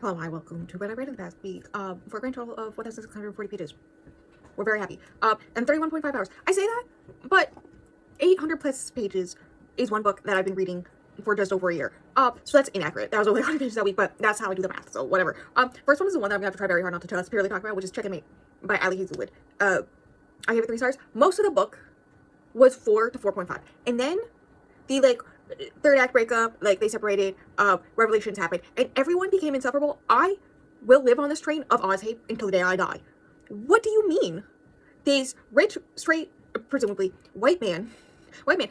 Hello, hi, welcome to what I read in the past week, for a grand total of 1,640 pages. We're very happy. And 31.5 hours. I say that, but 800 plus pages is one book that I've been reading for just over a year. So that's inaccurate. That was only 100 pages that week, but that's how I do the math, so whatever. First one is the one that I'm gonna have to try very hard not to just purely talk about, which is Check and Mate by Ali Hazelwood. I gave it 3 stars. Most of the book was 4 to 4.5. And then the third act breakup, they separated, revelations happened, and everyone became insufferable. I will live on this train of Oz hate until the day I die. What do you mean? This rich, straight, presumably white man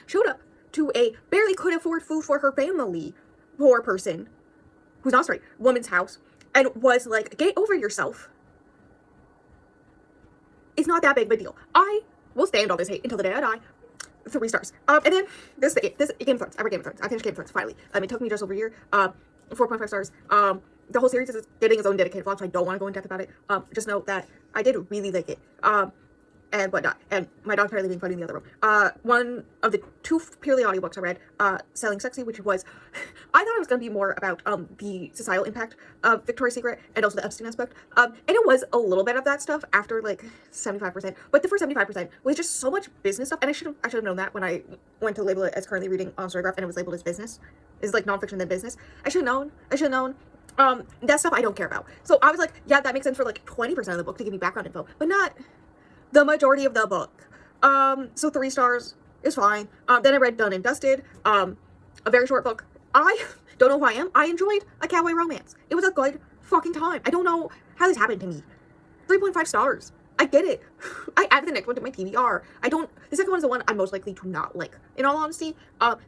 showed up to a barely could afford food for her family, poor person, who's not straight, woman's house, and was like, get over yourself. It's not that big of a deal. I will stand on this hate until the day I die. 3 stars. And then this Game of Thrones. I read Game of Thrones. I finished Game of Thrones finally. It took me just over a year. 4.5 stars. The whole series is getting its own dedicated vlog, so I don't want to go in depth about it. Just know that I did really like it. And whatnot. And my dog apparently being funny in the other room. One of the 2 purely audiobooks I read, Selling Sexy, which was, I thought it was going to be more about the societal impact of Victoria's Secret and also the Epstein aspect. And it was a little bit of that stuff after 75%. But the first 75% was just so much business stuff. And I should have known that when I went to label it as currently reading on Storygraph and it was labeled as business. It's like nonfiction than business. I should have known. That stuff I don't care about. So I was like, yeah, that makes sense for 20% of the book to give me background info, but not the majority of the book. So 3 stars is fine. Then I read Done and Dusted, a very short book. I don't know who I am. I enjoyed a cowboy romance. It was a good fucking time. I don't know how this happened to me. 3.5 stars. I get it. I added the next one to my TBR. The second one is the one I'm most likely to not like, in all honesty,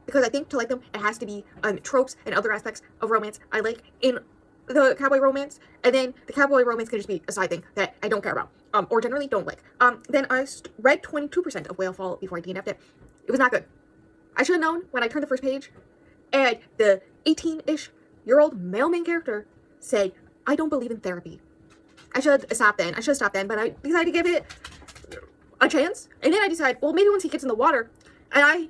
because I think to like them, it has to be tropes and other aspects of romance I like in the cowboy romance, and then the cowboy romance can just be a side thing that I don't care about, or generally don't like. Then I read 22% of Whale Fall before I DNF'd it. It was not good. I should have known when I turned the first page, and the 18-ish-year-old male main character said, I don't believe in therapy. I should have stopped then, but I decided to give it a chance, and then I decided, well, maybe once he gets in the water, and I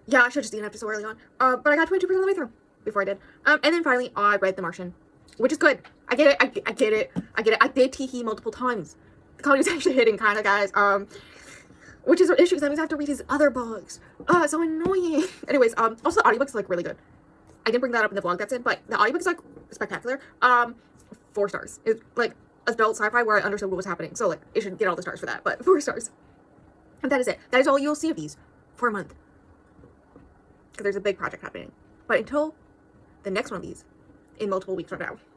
should have just DNF'd it so early on, but I got 22% of the way through before I did. And then finally, I read The Martian, which is good. I get it. I get it. I did tee-hee multiple times. The comedy was actually hitting, kind of, guys. Which is an issue because I always have to read his other books. So annoying. Anyways, also the audiobook's really good. I didn't bring that up in the vlog that's in, but the audiobook's spectacular. 4 stars. It's adult sci-fi where I understood what was happening. So it should get all the stars for that, but 4 stars. And that is it. That is all you'll see of these for a month. Because there's a big project happening. But until the next one of these, in multiple weeks from now.